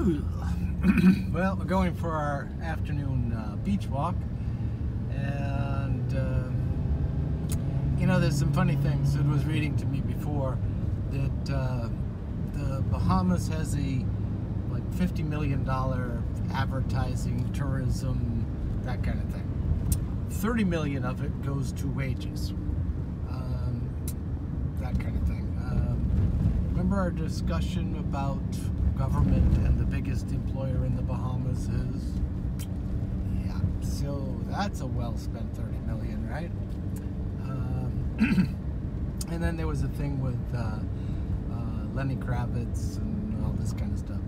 Well, we're going for our afternoon beach walk, and you know, there's some funny things. It was reading to me before that the Bahamas has a like $50 million advertising, tourism, that kind of thing. 30 million of it goes to wages, that kind of thing. Remember our discussion about government and the biggest employer in the Bahamas is? Yeah, so that's a well-spent 30 million, right? And then there was a thing with Lenny Kravitz and all this kind of stuff.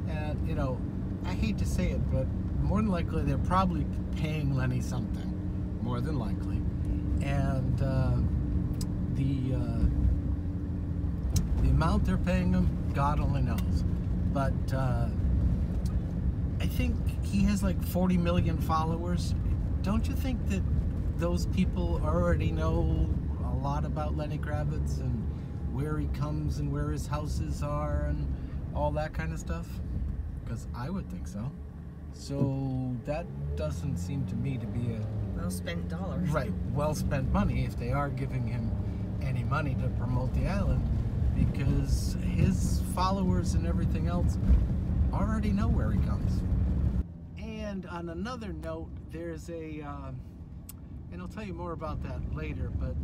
And, you know, I hate to say it, but more than likely they're probably paying Lenny something. More than likely. And the amount they're paying him, God only knows. But I think he has like 40 million followers. Don't you think that those people already know a lot about Lenny Kravitz and where he comes and where his houses are and all that kind of stuff? Because I would think so. So that doesn't seem to me to be a well-spent dollars. Right, well-spent money if they are giving him any money to promote the island, because his followers and everything else already know where he comes. And on another note, there's a, and I'll tell you more about that later, but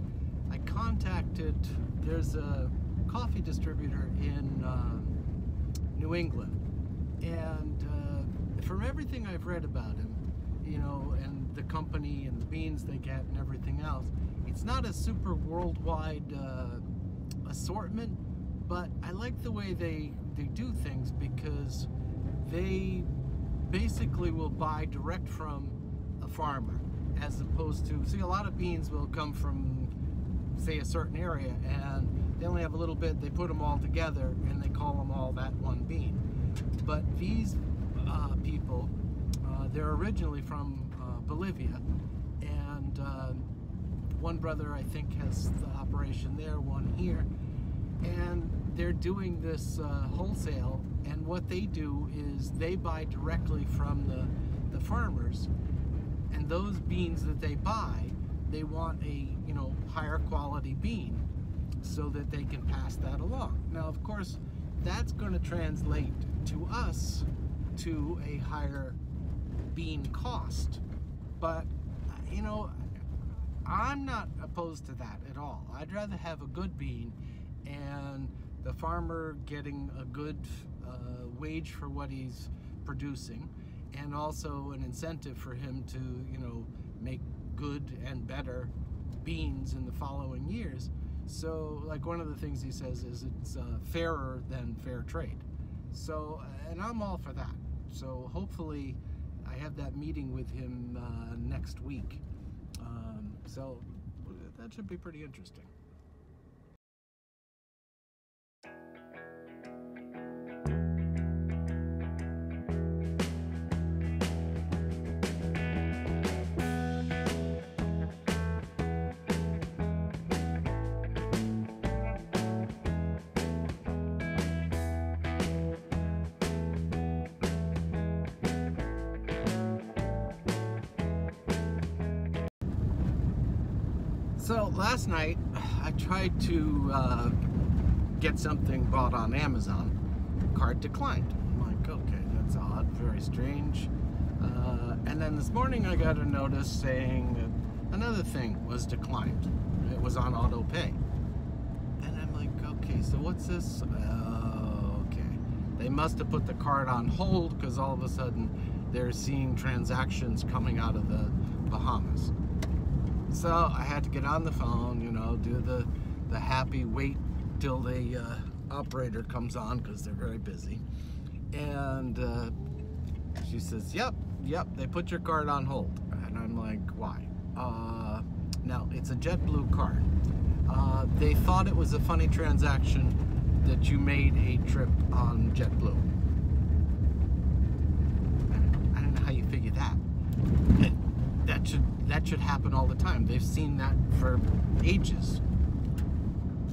I contacted, there's a coffee distributor in New England, and from everything I've read about him, you know, and the company and the beans they get and everything else, it's not a super worldwide assortment, but I like the way they do things, because they basically will buy direct from a farmer, as opposed to, see, a lot of beans will come from, say, a certain area, and they only have a little bit, they put them all together and they call them all that one bean. But these people, they're originally from Bolivia, and one brother I think has the operation there, one here, and they're doing this wholesale, and what they do is they buy directly from the farmers, and those beans that they buy, they want a, you know, higher quality bean so that they can pass that along. Now, of course, that's going to translate to us to a higher bean cost, but you know, I'm not opposed to that at all. I'd rather have a good bean and the farmer getting a good wage for what he's producing, and also an incentive for him to, you know, make good and better beans in the following years. So, like, one of the things he says is it's fairer than fair trade. So, and I'm all for that. So hopefully I have that meeting with him next week. So that should be pretty interesting. So last night I tried to get something bought on Amazon. Card declined. I'm like, okay, that's odd, very strange. And then this morning I got a notice saying that another thing was declined. It was on auto pay. And I'm like, okay, so what's this? Okay. They must have put the card on hold because all of a sudden they're seeing transactions coming out of the Bahamas. So I had to get on the phone, you know, do the happy wait till the operator comes on, because they're very busy. And she says, yep, they put your card on hold. And I'm like, why? Now, it's a JetBlue card. They thought it was a funny transaction that you made a trip on JetBlue. I don't know how you figure that. That should happen all the time. They've seen that for ages.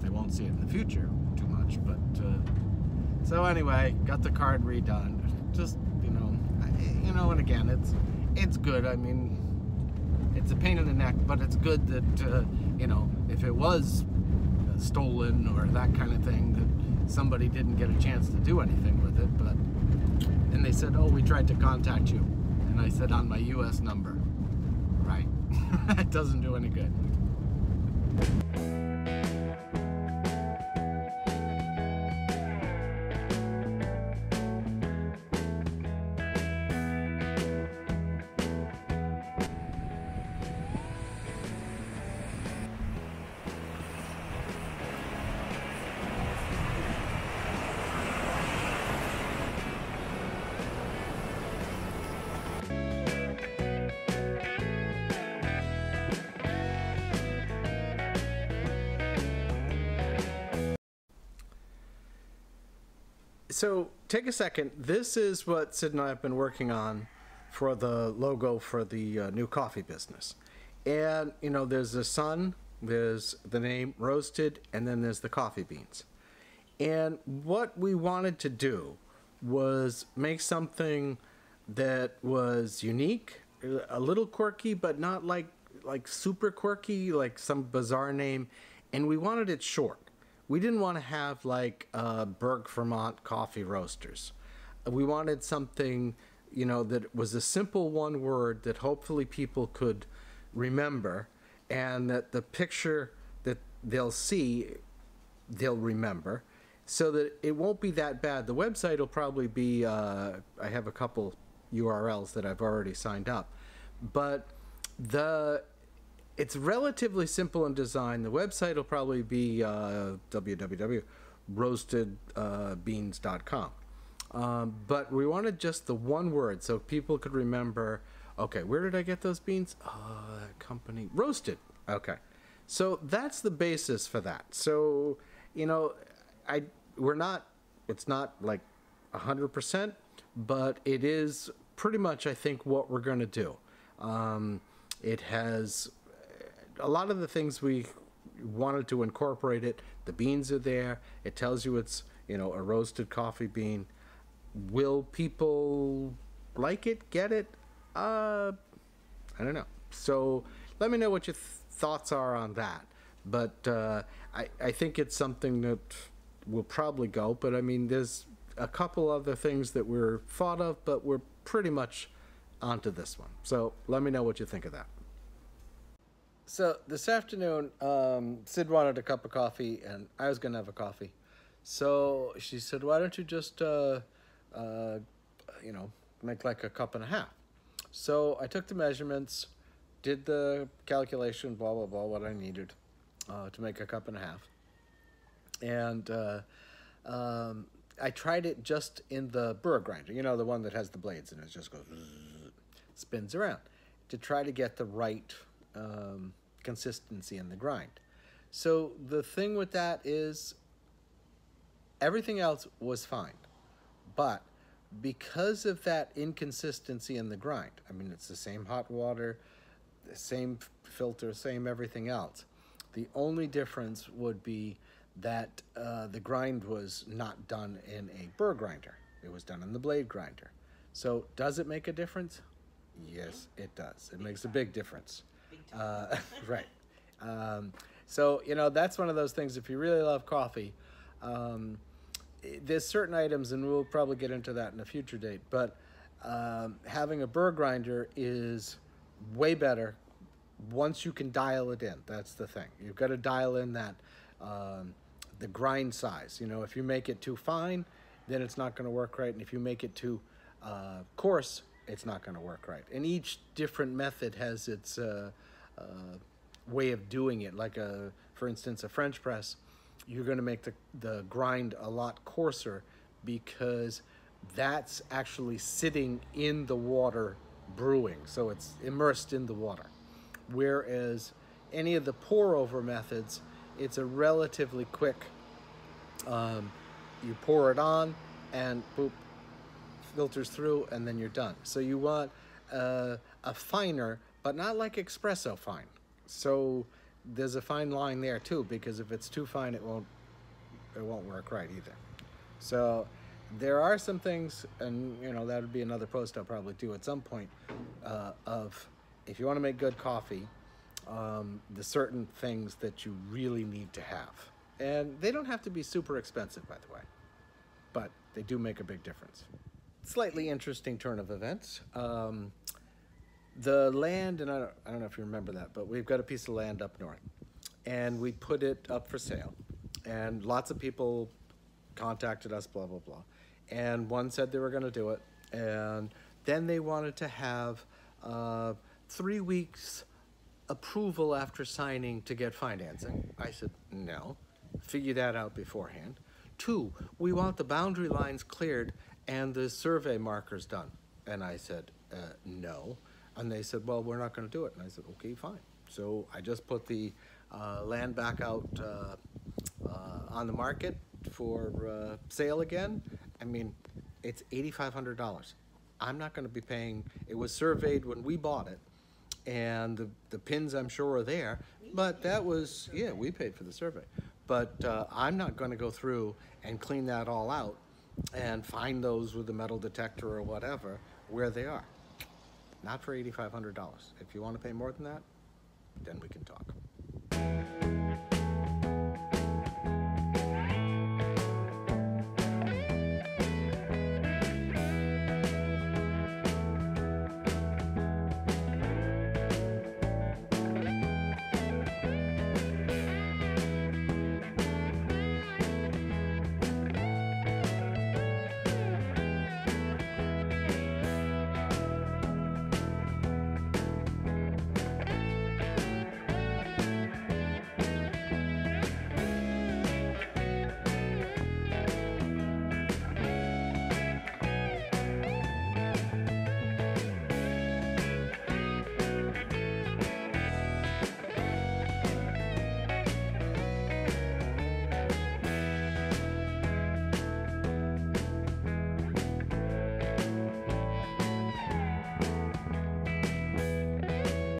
They won't see it in the future too much, but so anyway, got the card redone. just, and again, it's good. I mean, it's a pain in the neck, but it's good that, if it was stolen or that kind of thing, that somebody didn't get a chance to do anything with it. But, and they said, oh, we tried to contact you. And I said, on my US number. Right. That doesn't do any good. So take a second. This is what Sid and I have been working on for the logo for the new coffee business. And, there's the sun, there's the name roasted, and then there's the coffee beans. And what we wanted to do was make something that was unique, a little quirky, but not like super quirky, like some bizarre name. And we wanted it short. We didn't want to have like Berg, Vermont coffee roasters. We wanted something, that was a simple one word that hopefully people could remember, and that the picture that they'll see, they'll remember, so that it won't be that bad. The website will probably be, I have a couple URLs that I've already signed up, but it's relatively simple in design. The website will probably be www.roastedbeans.com. But we wanted just the one word so people could remember, okay, where did I get those beans? Company, Roasted. Okay. So that's the basis for that. So, it's not like 100%, but it is pretty much, I think, what we're going to do. It has a lot of the things we wanted to incorporate it. The beans are there. It tells you it's, a roasted coffee bean. Will people like it, get it? I don't know. So let me know what your thoughts are on that. But I think it's something that will probably go. But I mean, there's a couple other things that we're thought of, but we're pretty much onto this one. So let me know what you think of that. So this afternoon, Sid wanted a cup of coffee, and I was going to have a coffee. So she said, why don't you just, make like a cup and a half? So I took the measurements, did the calculation, blah, blah, blah, what I needed to make a cup and a half. And I tried it just in the burr grinder, the one that has the blades, and it just goes, spins around, to try to get the right consistency in the grind. So the thing with that is everything else was fine, but because of that inconsistency in the grind, I mean, it's the same hot water, the same filter, same everything else. The only difference would be that the grind was not done in a burr grinder. It was done in the blade grinder. So does it make a difference? Yes, it does. It makes a big difference. Right. So, that's one of those things, if you really love coffee, there's certain items, and we'll probably get into that in a future date, but having a burr grinder is way better once you can dial it in. That's the thing. You've got to dial in that the grind size. If you make it too fine, then it's not going to work right, and if you make it too coarse, it's not going to work right. And each different method has its way of doing it. Like, for instance, a French press, you're going to make the grind a lot coarser because that's actually sitting in the water brewing. So it's immersed in the water. Whereas any of the pour-over methods, it's a relatively quick, you pour it on and boop, filters through, and then you're done. So you want a finer, but not like espresso fine. So there's a fine line there too, because if it's too fine, it won't work right either. So There are some things, and you know, that would be another post I'll probably do at some point, of if you want to make good coffee, the certain things that you really need to have. And they don't have to be super expensive, by the way, but they do make a big difference. Slightly interesting turn of events. The land, and I don't know if you remember that, but we've got a piece of land up north, and we put it up for sale, and lots of people contacted us, blah, blah, blah. And one said they were going to do it, and then they wanted to have 3 weeks approval after signing to get financing. I said, no, figure that out beforehand. 2, we want the boundary lines cleared and the survey markers done. And I said, no. And they said, well, we're not going to do it. And I said, okay, fine. So I just put the land back out on the market for sale again. I mean, it's $8,500. I'm not going to be paying. It was surveyed when we bought it, and the pins I'm sure are there, but that was, yeah, we paid for the survey. But I'm not going to go through and clean that all out and find those with a metal detector or whatever where they are. Not for $8,500. If you want to pay more than that, then we can talk.